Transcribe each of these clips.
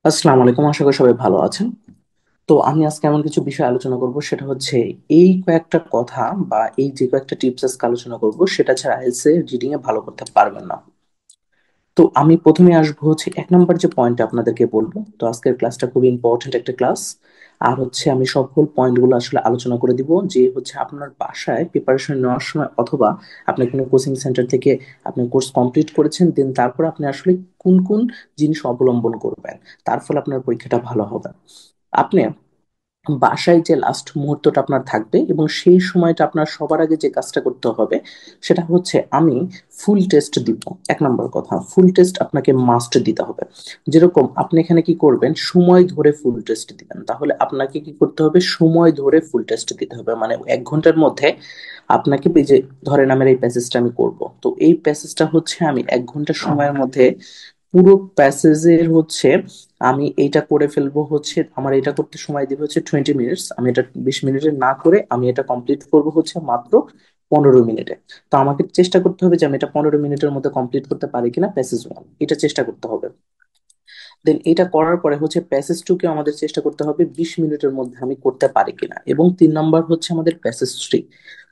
আসসালামু আলাইকুম, আশা করি সবাই ভালো আছেন। তো আমি আজকে এমন কিছু বিষয় আলোচনা করব, সেটা হচ্ছে এই কয়েকটা কথা বা এই যে কয়েকটা টিপস আজকে আলোচনা করব সেটা ছাড়া আইএলটিএস এ রিডিং এ ভালো করতে পারবেন না। তো আমি প্রথমে আসবো হচ্ছে এক নম্বর যে পয়েন্ট আপনাদেরকে বলবো। তো আজকের ক্লাসটা খুবই ইম্পর্টেন্ট একটা ক্লাস। আর হচ্ছে আমি সকল পয়েন্টগুলো আসলে আলোচনা করে দিব, যে হচ্ছে আপনার বাসায় প্রিপারেশন নেওয়ার সময় অথবা আপনি কোনো কোচিং সেন্টার থেকে আপনি কোর্স কমপ্লিট করেছেন, দেন তারপর আপনি আসলে কোন কোন জিনিস অবলম্বন করবেন, তার ফলে আপনার পরীক্ষাটা ভালো হবে। আপনি বাসায় যে লাস্ট মুহূর্তটা আপনার থাকবে এবং সেই সময়টা আপনার সবার আগে যে কাজটা করতে হবে সেটা হচ্ছে আমি ফুল টেস্ট দিব। এক নম্বর কথা, ফুল টেস্ট আপনাকে মাস্ট দিতে হবে। যেরকম আপনি এখানে কি করবেন, সময় ধরে ফুল টেস্ট দিবেন, তাহলে আপনাকে কি করতে হবে, সময় ধরে ফুল টেস্ট দিতে হবে। মানে 1 ঘন্টার মধ্যে আপনাকে এই যে ধরেন আমার এই প্যাসেজটা আমি করব, তো এই প্যাসেজটা হচ্ছে আমি 1 ঘন্টা সময়ের মধ্যে পুরো প্যাসেজের হচ্ছে আমি এইটা করে ফেলবো। হচ্ছে আমার এটা করতে সময় দিবে হচ্ছে 20 মিনিটস, আমি এটা 20 মিনিটে না করে আমি এটা কমপ্লিট করব হচ্ছে মাত্র 15 মিনিটে। তো আমাকে চেষ্টা করতে হবে যে আমি এটা 15 মিনিটের মধ্যে কমপ্লিট করতে পারি কিনা, প্যাসেজ 1 এটা চেষ্টা করতে হবে। দেন এটা করার পরে হচ্ছে প্যাসেজ 2 কে আমাদের চেষ্টা করতে হবে 20 মিনিটের মধ্যে আমি করতে পারি কিনা, এবং 3 নাম্বার হচ্ছে আমাদের প্যাসেজ 3।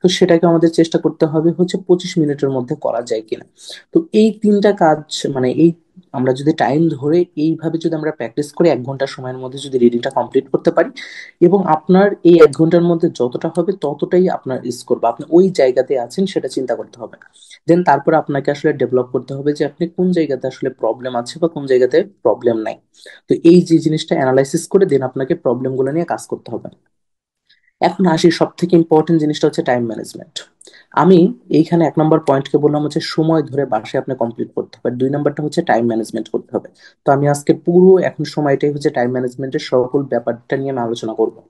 তো সেটাকে আমাদের চেষ্টা করতে হবে হচ্ছে 25 মিনিটের মধ্যে করা যায় কিনা। তো এই তিনটা কাজ, মানে এই আমরা যদি টাইম ধরে এইভাবে যদি আমরা প্র্যাকটিস করি, 1 ঘন্টা সময়ের মধ্যে যদি রিডিংটা কমপ্লিট করতে পারি, এবং আপনার এই 1 ঘন্টার মধ্যে যতটা হবে ততটাই আপনার স্কোর বা আপনি ওই জায়গাতে আছেন সেটা চিন্তা করতে হবে। দেন তারপর আপনাকে আসলে ডেভেলপ করতে হবে যে আপনি কোন জায়গাতে আসলে প্রবলেম আছে বা কোন জায়গাতে প্রবলেম নাই। তো এই যে জিনিসটা অ্যানালাইসিস করে দেন আপনাকে প্রবলেম গুলো নিয়ে কাজ করতে হবে। এখন আসি সব থেকে ইম্পর্টেন্ট জিনিসটা হচ্ছে টাইম ম্যানেজমেন্ট। আমি এইখানে 1 নম্বর পয়েন্টকে বললাম হচ্ছে সময় ধরে বাসায় আপনি কমপ্লিট করতে হবে, 2 নম্বরটা হচ্ছে টাইম ম্যানেজমেন্ট করতে হবে। তো আমি আজকে পুরো এখন সময়টাই হচ্ছে টাইম ম্যানেজমেন্টের সকল ব্যাপারটা নিয়ে আমি আলোচনা করবো।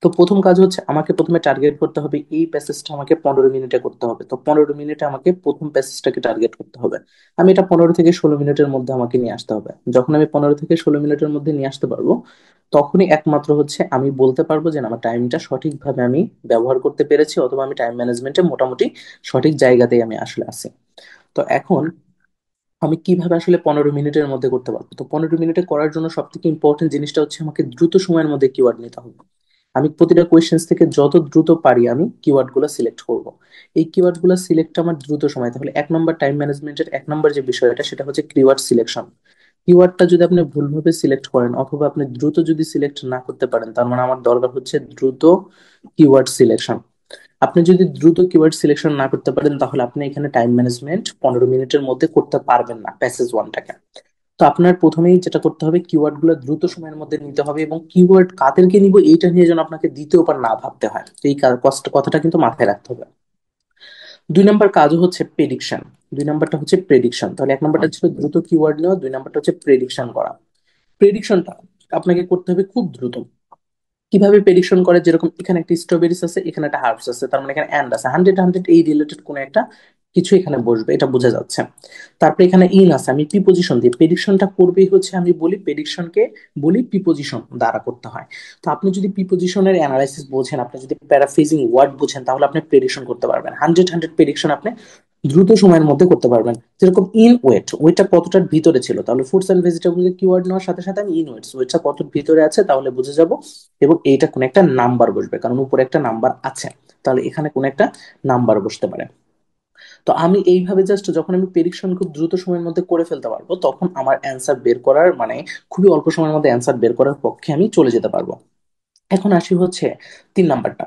তো প্রথম কাজ হচ্ছে আমাকে প্রথমে টার্গেট করতে হবে এই প্যাসেজটা আমাকে 15 মিনিটে করতে হবে। তো 15 মিনিটে আমাকে প্রথম প্যাসেজটাকে টার্গেট করতে হবে। আমি এটা 15 থেকে 16 মিনিটের মধ্যে আমাকে নিয়ে আসতে হবে। যখন আমি 15 থেকে 16 মিনিটের মধ্যে নিয়ে আসতে পারবো, তখনই একমাত্র হচ্ছে আমি বলতে পারবো যে না, আমার টাইমটা সঠিকভাবে আমি ব্যবহার করতে পেরেছি, অথবা আমি টাইম ম্যানেজমেন্টে মোটামুটি সঠিক জায়গাতেই আমি আসলে আছি। তো এখন আমি কিভাবে আসলে 15 মিনিটের মধ্যে করতে পারবো? তো 15 মিনিটে করার জন্য সব থেকে ইম্পর্টেন্ট জিনিসটা হচ্ছে আমাকে দ্রুত সময়ের মধ্যে কিওয়ার্ড নিতে হবে। আমি প্রতিটা কোয়েশ্চেন্স থেকে যত দ্রুত পারি আমি কিওয়ার্ড গুলো সিলেক্ট করব। এই কিওয়ার্ড গুলো সিলেক্ট আমার দ্রুত সময়, তাহলে 1 নম্বর টাইম ম্যানেজমেন্টের 1 নম্বর যে বিষয়টা সেটা হচ্ছে কিওয়ার্ড সিলেকশন। কিওয়ার্ডটা যদি আপনি ভুলভাবে সিলেক্ট করেন অথবা আপনি দ্রুত যদি সিলেক্ট না করতে পারেন, তার মানে আমার দরকার হচ্ছে দ্রুত কিওয়ার্ড সিলেকশন। আপনি যদি দ্রুত কিওয়ার্ড সিলেকশন না করতে পারেন, তাহলে আপনি এখানে টাইম ম্যানেজমেন্ট 15 মিনিটের মধ্যে করতে পারবেন না প্যাসেজ 1টাকে। তো আপনার প্রথমেই যেটা করতে হবে, কিওয়ার্ড গুলো দ্রুত সময়ের মধ্যে নিতে হবে, এবং কিওয়ার্ড কাদেরকে নিব এইটা নিয়ে যেন আপনাকে দ্বিতীয়বার না ভাবতে হয়। তো এই কথাটা কিন্তু মাথায় রাখতে হবে। 2 নম্বর কাজও হচ্ছে প্রেডিকশন। 2 নম্বরটা হচ্ছে প্রেডিকশন। তাহলে 1 নম্বরটা ছিল দ্রুত কিওয়ার্ড নেওয়া, 2 নম্বরটা হচ্ছে প্রেডিকশন করা। প্রেডিকশনটা আপনাকে করতে হবে খুব দ্রুত। কিভাবে প্রেডিকশন করে, যেরকম এখানে একটা স্ট্রবেরিস আছে, এখানে একটা হার্বস আছে, তার মানে এখানে অ্যান্ড আছে, 100 এই রিলেটেড কোন একটা কিছু এখানে বসবে, এটা বোঝা যাচ্ছে। তারপরে এখানে ইন আছে, আমি প্রিপোজিশন দিয়ে প্রেডিকশনটা করবেই হচ্ছে, আমি বলি প্রেডিকশনকে বলি প্রিপোজিশন দ্বারা করতে হয়। তো আপনি যদি প্রিপোজিশনের অ্যানালাইসিস বোঝেন, আপনি যদি প্যারাফ্রেজিং ওয়ার্ড বোঝেন, তাহলে আপনি প্রেডিকশন করতে পারবেন। 100 প্রেডিকশন আপনি দ্রুত সময়ের মধ্যে করতে পারবেন। যেরকম ইন ওয়েট, ওয়েটটা কতটার ভিতরে ছিল, তাহলে ফুডস এন্ড ভেজিটেবল কিওয়ার্ড নেওয়ার সাথে সাথে আমি ইন ওয়েটস, ওয়েটটা কত ভিতরে আছে তাহলে বুঝে যাব। এবং এইটা কোন একটা নাম্বার বসবে, কারণ উপরে একটা নাম্বার আছে, তাহলে এখানে কোন একটা নাম্বার বসতে পারে। তো আমি এইভাবে জাস্ট যখন আমি প্রেডিকশন খুব দ্রুত সময়ের মধ্যে করে ফেলতে পারবো, তখন আমার অ্যান্সার বের করার মানে খুবই অল্প সময়ের মধ্যে অ্যান্সার বের করার পক্ষে আমি চলে যেতে পারবো। এখন আসি হচ্ছে 3 নাম্বারটা।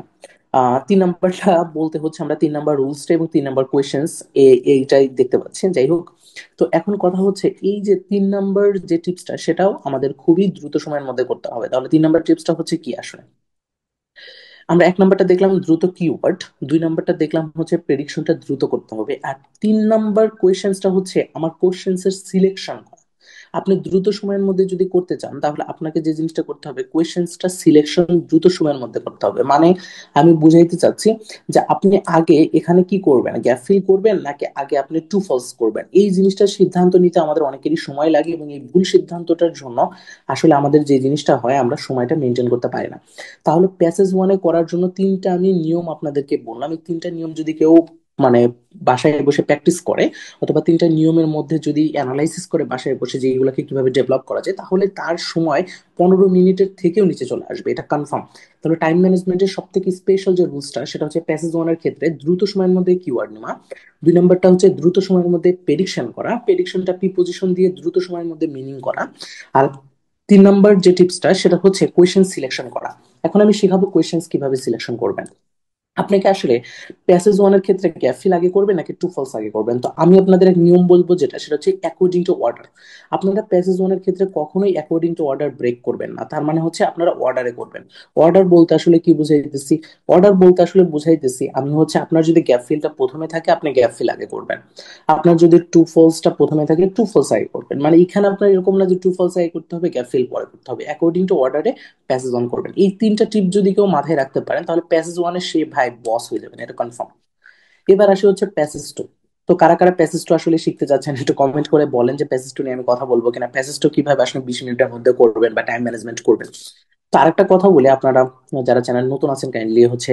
3 নাম্বারটা বলতে হচ্ছে আমরা 3 নাম্বার রুলসটা এবং 3 নাম্বার কোয়েশ্চেন্স এইটাই দেখতে পাচ্ছি, যাই হোক। তো এখন কথা হচ্ছে এই যে 3 নাম্বার যে টিপসটা, সেটাও আমাদের খুবই দ্রুত সময়ের মধ্যে করতে হবে। তাহলে 3 নাম্বার টিপসটা হচ্ছে কি আসলে, আমরা 1 নাম্বারটা দেখলাম দ্রুত কিওয়ার্ড, 2 নাম্বারটা দেখলাম হচ্ছে প্রেডিকশনটা দ্রুত করতে হবে, আর 3 নাম্বার কোয়েশ্চেন্সটা হচ্ছে আমার কোয়েশ্চেন্সের সিলেকশন করা। আপনি দ্রুত সময়ের মধ্যে যদি করতে চান, তাহলে আপনাকে যে জিনিসটা করতে হবে, কোয়েশ্চেন্সটা সিলেকশন দ্রুত সময়ের মধ্যে করতে হবে। মানে আমি বুঝাইতে চাচ্ছি যে আপনি আগে এখানে কি করবেন, গ্যাপ ফিল করবেন নাকি আগে আপনি টু ফলস করবেন, এই জিনিসটার সিদ্ধান্ত নিতে আমাদের অনেকেরই সময় লাগে, এবং এই ভুল সিদ্ধান্তটার জন্য আসলে আমাদের যে জিনিসটা হয়, আমরা সময়টা মেনটেন করতে পারি না। তাহলে প্যাসেজ 1-এ করার জন্য 3টা আমি নিয়ম আপনাদেরকে বললাম, এই 3টা নিয়ম যদি কেউ মানে বাসায় বসে প্র্যাকটিস করে, অথবা তিনটা নিয়মের মধ্যে যদি অ্যানালাইসিস করে বাসায় বসে যে এগুলোকে কিভাবে ডেভেলপ করা যায়, তাহলে তার সময় 15 মিনিটের থেকেও নিচে চলে আসবে, এটা কনফার্ম। তাহলে টাইম ম্যানেজমেন্টের সব থেকে স্পেশাল যে রুলসটা, সেটা হচ্ছে প্যাসেজ ওয়ানের ক্ষেত্রে দ্রুত সময়ের মধ্যে কিওয়ার্ড নেওয়া। 2 নম্বরটা হচ্ছে দ্রুত সময়ের মধ্যে প্রেডিকশন করা, প্রেডিকশনটা প্রিপোজিশন দিয়ে দ্রুত সময়ের মধ্যে মিনিং করা। আর 3 নম্বর যে টিপসটা, সেটা হচ্ছে কোয়েশ্চেন সিলেকশন করা। এখন আমি শিখাবো কোয়েশ্চেন কিভাবে সিলেকশন করবেন। আপনাকে আসলে প্যাসেজ ওয়ানের ক্ষেত্রে গ্যাপ ফিল আগে করবেন নাকি টু ফলস আগে করবেন? তো আমি আপনাদের এক নিয়ম বলবো, যেটা সেটা হচ্ছে অ্যাকর্ডিং টু অর্ডার। আপনারা প্যাসেজ ওয়ানের ক্ষেত্রে কখনোই অ্যাকর্ডিং টু অর্ডার ব্রেক করবেন না। তার মানে হচ্ছে আপনারা অর্ডারে করবেন। অর্ডার বলতে আসলে কি বুঝাইতেছি? অর্ডার বলতে আসলে বুঝাইতেছি আমি হচ্ছে, আপনার যদি গ্যাপ ফিলটা প্রথমে থাকে আপনি গ্যাপ ফিল আগে করবেন, আপনার যদি টু ফলসটা প্রথমে থাকে টু ফলস আগে করবেন। মানে এখানে আপনার এরকম না যে টু ফলস আগে করতে হবে গ্যাপ ফিল পরে করতে হবে, অ্যাকর্ডিং টু অর্ডারে প্যাসেজ ওয়ান করবেন। এই 3টা টিপ যদি কেউ মাথায় রাখতে পারেন, তাহলে প্যাসেজ ওয়ানে সে ভাই বস হয়ে যাবেন, এটা কনফার্ম। এবার আসে হচ্ছে প্যাসেজ টু। তো কারা কারা প্যাসেজ টু আসলে শিখতে যাচ্ছেন, একটু কমেন্ট করে বলেন যে প্যাসেজ টু নিয়ে আমি কথা বলবো কিনা, প্যাসেজ টু কিভাবে আসলে 20 মিনিটের মধ্যে করবেন বা টাইম ম্যানেজমেন্ট করবেন। তো আরেকটা কথা বলি, আপনারা যারা চ্যানেল নতুন আছেন কাইন্ডলি হচ্ছে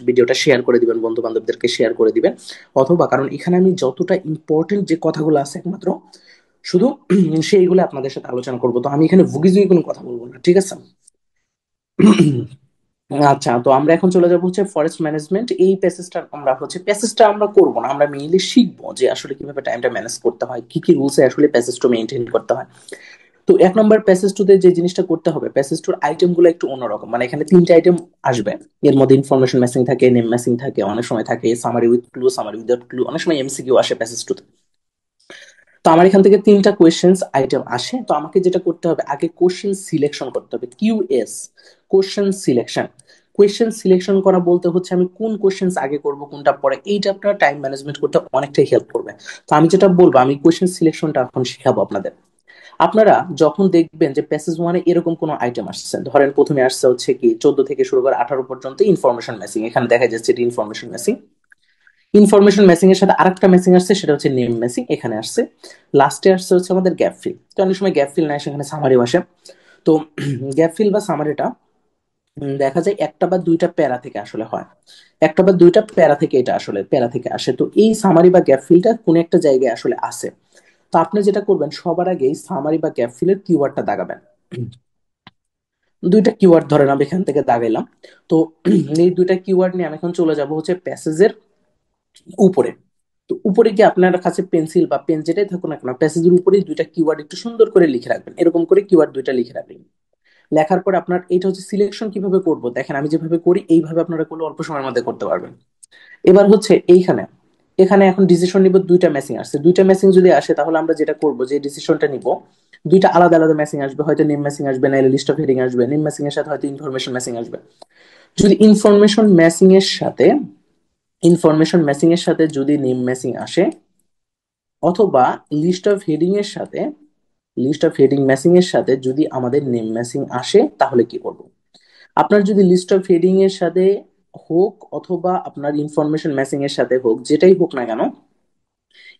ভিডিওটা শেয়ার করে দিবেন, বন্ধু বান্ধবদেরকে শেয়ার করে দিবেন। অথবা, কারণ এখানে আমি যতটা ইম্পর্টেন্ট যে কথাগুলো আছে একমাত্র শুধু সেইগুলো আপনাদের সাথে আলোচনা করবো, তো আমি এখানে ভুগিজুগি কোনো কথা বলবো না, ঠিক আছে? আচ্ছা, তো আমরা এখন চলে যাবো হচ্ছে ফরেস্ট ম্যানেজমেন্ট। এই প্যাসেজটা আমরা করবো না, আমরা মেইনলি শিখবো যে আসলে কিভাবে টাইমটা ম্যানেজ করতে হয়, কি কি রুলসে আসলে প্যাসেজটা মেনটেন করতে হয়। তো 1 নম্বর প্যাসেজ টুতে যে জিনিসটা করতে হবে, প্যাসেজ টুর আইটেম গুলো একটু অন্যরকম। মানে এখানে 3টে আইটেম আসবে। এর মধ্যে ইনফরমেশন ম্যাচিং থাকে, নেম ম্যাচিং থাকে, অনেক সময় থাকে summary with clue, summary without clue, অনেক সময় এমসিকিউ আসে প্যাসেজ টুতে। তো আমার এখান থেকে 3টা কোয়েশ্চেন্স আইটেম আসে, তো আমাকে যেটা করতে হবে, আগে কোশ্চেন সিলেকশন করতে হবে, QS, question selection. Question selection করা বলতে হচ্ছে আমি কোন কোশ্চেন আগে করব কোনটা পরে, এইটা আপনার টাইম ম্যানেজমেন্ট করতে অনেকটাই হেল্প করবে। তো আমি যেটা বলবো, আমি কোয়েশ্চেন সিলেকশনটা এখন শিখাবো আপনাদের। আপনারা যখন দেখবেন যে প্যাসেজ ওয়ানে এরকম কোনো আইটেম আসছে, ধরেন প্রথমে আসছে হচ্ছে কি 14 থেকে শুরু করে 18 পর্যন্ত ইনফরমেশন ম্যাচিং, এখানে দেখা যাচ্ছে এটি ইনফরমেশন ম্যাচিং। ইনফরমেশন ম্যাচিং এর সাথে আরেকটা ম্যাচিং আসছে, সেটা হচ্ছে নেম ম্যাচিং, এখানে আসছে। লাস্টে আসছে হচ্ছে আমাদের গ্যাপ ফিল। তো অনেক সময় গ্যাপ ফিল নাই, সেখানে সামারি আসে। তো গ্যাপ ফিল বা সামারিটা দেখা যায় একটা বা দুইটা প্যারা থেকে আসলে হয়, একটা বা দুইটা প্যারা থেকে এটা আসলে প্যারা থেকে আসে। তো এই সামারি বা গ্যাপ ফিলটা কোন একটা জায়গায় আসলে আসে। তো আপনি যেটা করবেন, সবার আগে সামারি বা গ্যাপ ফিলের কিওয়ার্ডটা দাগাবেন। দুইটা কিওয়ার্ড ধরেন আমি এখান থেকে দাগাইলাম। তো এই দুইটা কিওয়ার্ড নিয়ে আমি এখন চলে যাব হচ্ছে প্যাসেজের উপরে। তো উপরে গিয়ে আপনার কাছে পেন্সিল বা পেন যেটাই থাকুক না কেন, প্যাসেজের উপরে দুইটা কিওয়ার্ড একটু সুন্দর করে লিখে রাখবেন, এরকম করে কিওয়ার্ড দুইটা লিখে রাখবেন। লেখার পর আপনার এটা হচ্ছে সিলেকশন কিভাবে করব, দেখেন আমি যেভাবে করি এইভাবে আপনারা করলে অল্প সময়ের মধ্যে করতে পারবেন। এবার হচ্ছে এইখানে, এখানে এখন ডিসিশন নিব, দুইটা ম্যাচিং আসছে, দুইটা ম্যাচিং যদি আসে তাহলে আমরা যেটা করব, যে ডিসিশনটা নিব, দুইটা আলাদা আলাদা ম্যাচিং আসবে, হয়তো নেম ম্যাচিং আসবে, না লিস্ট অফ হেডিং আসবে, নেম ম্যাচিং এর সাথে হয়তো ইনফরমেশন ম্যাচিং আসবে। যদি ইনফরমেশন ম্যাচিং এর সাথে যদি নেম ম্যাচিং আসে, অথবা লিস্ট অফ হেডিং এর সাথে, লিস্ট অফ হেডিং ম্যাচিং এর সাথে যদি আমাদের নেম ম্যাচিং আসে, তাহলে কি করব? আপনার যদি লিস্ট অফ হেডিং এর সাথে হোক, অথবা আপনার ইনফরমেশন ম্যাচিং এর সাথে হোক, যেটাই হোক না কেন,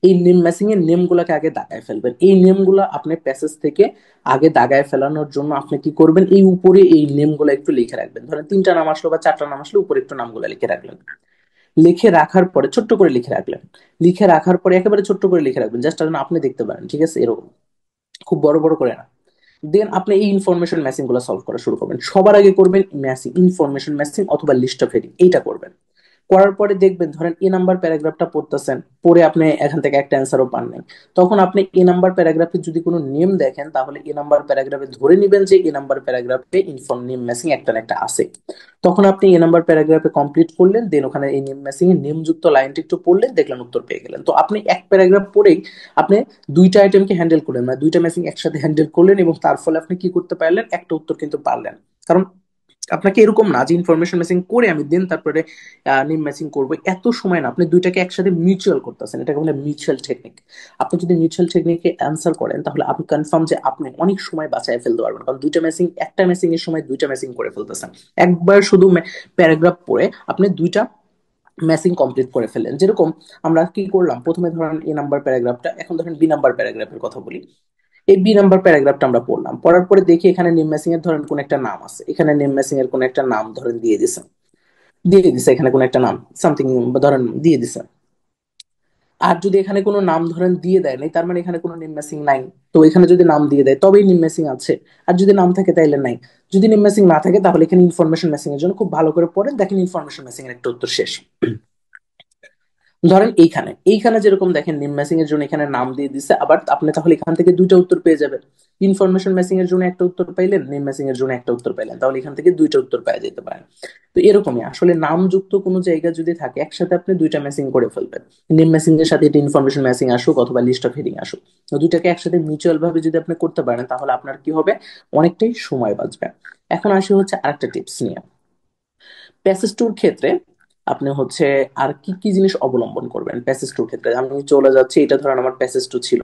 এই নেম ম্যাচিং এর নেম গুলাকে আগে দাগায় ফেলবেন। এই নেম গুলা আপনি প্যাসেজ থেকে আগে দাগায় ফেলানোর জন্য আপনি কি করবেন, এই উপরে এই নেম গুলা একটু লিখে রাখবেন। ধরেন 3টা নাম আসলো বা 4টা নাম আসলো, উপরে একটু নামগুলা লিখে রাখলেন। লিখে রাখার পরে ছোট্ট করে লিখে রাখলেন। লিখে রাখার পরে একেবারে ছোট্ট করে লিখে রাখবেন, জাস্ট যেন আপনি দেখতে পারেন, ঠিক আছে? এরকম খুব বড় বড় করে না। দেন আপনি এই ইনফরমেশন ম্যাচিং গুলো সলভ করা শুরু করবেন। সবার আগে করবেন ম্যাচিং, ইনফরমেশন ম্যাচিং অথবা লিস্ট অফ হেডিং, এইটা করবেন। করার পরে দেখবেন, ধরেন এ নাম্বার প্যারাগ্রাফটা পড়তেছেন, পড়ে আপনি এখান থেকে একটা অ্যান্সারও পান নাই, তখন আপনি এ নাম্বার প্যারাগ্রাফে যদি কোনো নেম দেখেন, তাহলে এ নাম্বার প্যারাগ্রাফে ধরে নিবেন যে এ নাম্বার প্যারাগ্রাফে ইনফর্ম নেম ম্যাচিং একটা না একটা আছে। তখন আপনি এ নাম্বার প্যারাগ্রাফে কমপ্লিট করলেন, দেন ওখানে এই নেম ম্যাচিং এর নেম যুক্ত লাইনটা একটু পড়লেন, দেখলেন উত্তর পেয়ে গেলেন। তো আপনি এক প্যারাগ্রাফ পড়েই আপনি দুইটা আইটেমকে হ্যান্ডেল করলেন, মানে দুইটা ম্যাচিং একসাথে হ্যান্ডেল করলেন, এবং তার ফলে আপনি কি করতে পারলেন, একটা উত্তর কিন্তু পারলেন। কারণ আপনাকে এরকম না যে ইনফরমেশন ম্যাচিং করে আমি দেন তারপরে নেম ম্যাচিং করবো, এত সময় না, আপনি দুইটাকে একসাথে মিউচুয়াল করতেছেন, এটাকে বলে মিউচুয়াল টেকনিক। আপনি যদি মিউচুয়াল টেকনিকে অ্যান্সার করেন, তাহলে আপনি কনফার্ম যে আপনি অনেক সময় বাঁচায় ফেলতে পারবেন, কারণ দুইটা ম্যাচিং, একটা ম্যাচিং এর সময় দুইটা ম্যাচিং করে ফেলতেছেন। একবার শুধু প্যারাগ্রাফ পড়ে আপনি দুইটা ম্যাচিং কমপ্লিট করে ফেললেন। যেরকম আমরা কি করলাম, প্রথমে ধরেন এ নাম্বার প্যারাগ্রাফটা, এখন ধরেন বি নাম্বার প্যারাগ্রাফের কথা বলি। এই বি নাম্বার প্যারাগ্রাফটা আমরা পড়লাম, পড়ার পরে দেখি এখানে নেম ম্যাচিং এর ধরেন কোন একটা নাম আছে, এখানে নেম ম্যাচিং এর কোন একটা নাম ধরেন দিয়ে দিছে, এখানে কোন একটা নাম সামথিং ধরেন দিয়ে দিছে। আর যদি এখানে কোনো নাম ধরেন দিয়ে দেয় নাই, তার মানে এখানে কোনো নেম ম্যাচিং নাই। তো এখানে যদি নাম দিয়ে দেয় তবেই নেম ম্যাচিং আছে, আর যদি নাম থাকে তাইলে নাই। যদি নেম ম্যাচিং না থাকে তাহলে এখানে ইনফরমেশন ম্যাচিং এর জন্য খুব ভালো করে পড়েন, দেখেন ইনফরমেশন ম্যাচিং এর একটা উত্তর শেষ। ধরেন এইখানে এইখানে যেরকম দেখেন নেম ম্যাচিং এর জন্য এখানে নাম দিয়ে দিছে, আবার আপনি তাহলে এখান থেকে দুইটা উত্তর পেয়ে যাবেন। ইনফরমেশন ম্যাচিং এর জন্য একটা উত্তর পাইলেন, নেম ম্যাচিং এর জন্য একটা উত্তর পাইলেন, তাহলে এখান থেকে দুইটা উত্তর পাওয়া যেতে পারে। তো এরকমই আসলে নামযুক্ত কোনো জায়গা যদি থাকে একসাথে আপনি দুইটা ম্যাচিং করে ফেলবেন। নেম ম্যাচিং এর সাথে এটা ইনফরমেশন ম্যাচিং আসুক অথবা লিস্ট অফ হেডিং আসুক, তো দুইটাকে একসাথে মিউচুয়াল ভাবে যদি আপনি করতে পারেন তাহলে আপনার কি হবে, অনেকটাই সময় বাঁচবে। এখন আসি হচ্ছে আরেকটা টিপস নিয়ে। প্যাসেজ টুর ক্ষেত্রে আপনি হচ্ছে আর কি কি জিনিস অবলম্বন করবেন প্যাসেজ টুর ক্ষেত্রে। আমি চলে যাচ্ছি, এটা ধরেন আমার প্যাসেজ টু ছিল।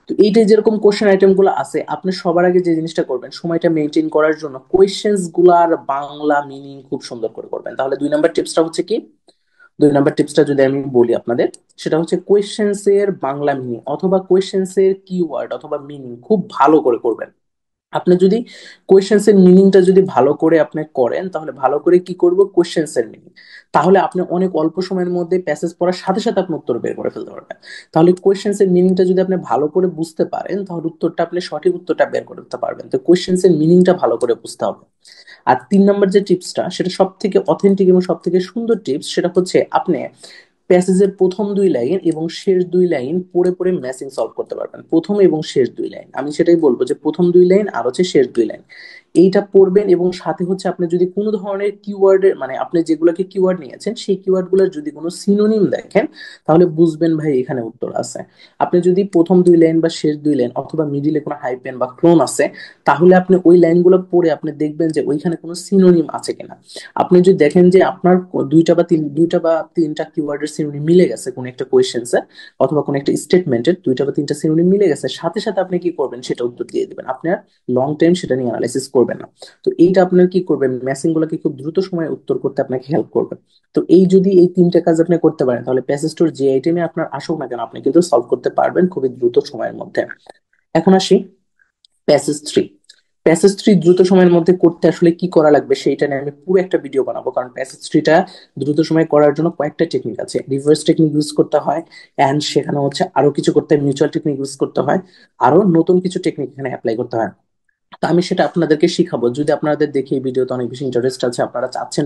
তো এইটাই যেরকম কোশ্চেন আইটেম গুলো আছে, আপনি সবার আগে যে জিনিসটা করবেন সময়টা মেনটেন করার জন্য কোয়েশ্চেন্স গুলার বাংলা মিনিং খুব সুন্দর করে করবেন। তাহলে 2 নম্বর টিপসটা হচ্ছে কি, 2 নম্বর টিপসটা যদি আমি বলি আপনাদের, সেটা হচ্ছে কোয়েশ্চেন্স এর বাংলা মিনিং অথবা কোয়েশ্চেন্স এর কিওয়ার্ড অথবা মিনিং খুব ভালো করে করবেন। আপনি যদি কোয়েশ্চেন্স এর মিনিংটা যদি ভালো করে আপনি করেন, তাহলে ভালো করে কি করব কোয়েশ্চেন্স এর মিনিং, তাহলে আপনি অনেক অল্প সময়ের মধ্যে প্যাসেজ পড়ার সাথে সাথে আপনি উত্তর বের করে ফেলতে পারবেন। তাহলে কোয়েশ্চেন্স এর মিনিংটা যদি আপনি ভালো করে বুঝতে পারেন তাহলে উত্তরটা আপনি সঠিক উত্তরটা বের করতে পারবেন। তো কোয়েশ্চেন্স এর মিনিংটা ভালো করে বুঝতে হবে। আর 3 নম্বর যে টিপসটা, সেটা সব থেকে অথেন্টিক এবং সব থেকে সুন্দর টিপস, সেটা হচ্ছে আপনি প্যাসেজের প্রথম 2 লাইন এবং শেষ 2 লাইন পড়ে পড়ে ম্যাচিং সলভ করতে পারবেন। প্রথম এবং শেষ 2 লাইন, আমি সেটাই বলবো যে প্রথম 2 লাইন আর হচ্ছে শেষ 2 লাইন, এইটা পড়বেন। এবং সাথে হচ্ছে আপনি যদি কোনো ধরনের কিওয়ার্ডের মানে আপনি যেগুলোকে কিওয়ার্ড নিয়েছেন সেই কিওয়ার্ড গুলোর যদি কোনো সিনোনিম দেখেন, তাহলে বুঝবেন ভাই এখানে উত্তর আছে। আপনি যদি প্রথম 2 লাইন বা শেষ 2 লাইন অথবা মিডিলে কোনো হাইপেন বা ক্লোন আছে, তাহলে আপনি ওই লাইনগুলো পড়ে আপনি দেখবেন যে ওইখানে কোনো সিনোনিম আছে কিনা। আপনি যদি দেখেন যে আপনার দুইটা বা তিনটা কিওয়ার্ডের সিনোনিম মিলে গেছে কোন একটা কোয়েশ্চেন্সে অথবা কোন একটা স্টেটমেন্টের দুইটা বা তিনটা সিনোনিম মিলে গেছে, সাথে সাথে আপনি কি করবেন সেটা উত্তর দিয়ে দিবেন। আপনি আর লং টাইম সেটা নিয়ে অ্যানালাইসিস করবেন না। তো এইটা আপনার কি করবেন, ম্যাচিং গুলোকে খুব দ্রুত সময়ে উত্তর করতে আপনাকে হেল্প করবে। তো এই যদি এই 3টা কাজ আপনি করতে পারেন, তাহলে প্যাসেজ টোর যে আইটেমে আপনার আসুক না কেন আপনি কিন্তু সলভ করতে পারবেন খুবই দ্রুত সময়ের মধ্যে। এখন আসি প্যাসেজ 3। প্যাসেজ 3 দ্রুত সময়ের মধ্যে করতে আসলে কি করা লাগবে সেইটা নিয়ে আমি পুরো একটা ভিডিও বানাবো, কারণ প্যাসেজ 3টা দ্রুত সময়ে করার জন্য কয়েকটা টেকনিক আছে। রিভার্স টেকনিক ইউজ করতে হয়, এন্ড সেখানে হচ্ছে আরো কিছু করতে হয়, মিউচুয়াল টেকনিক ইউজ করতে হয়, আরো নতুন কিছু টেকনিক এখানে অ্যাপ্লাই করতে হয়। তো আমি সেটা আপনাদেরকে শিখাবো। যদি আপনাদের দেখে এই ভিডিওতে অনেক বেশি ইন্টারেস্ট আছে, আপনারা চাচ্ছেন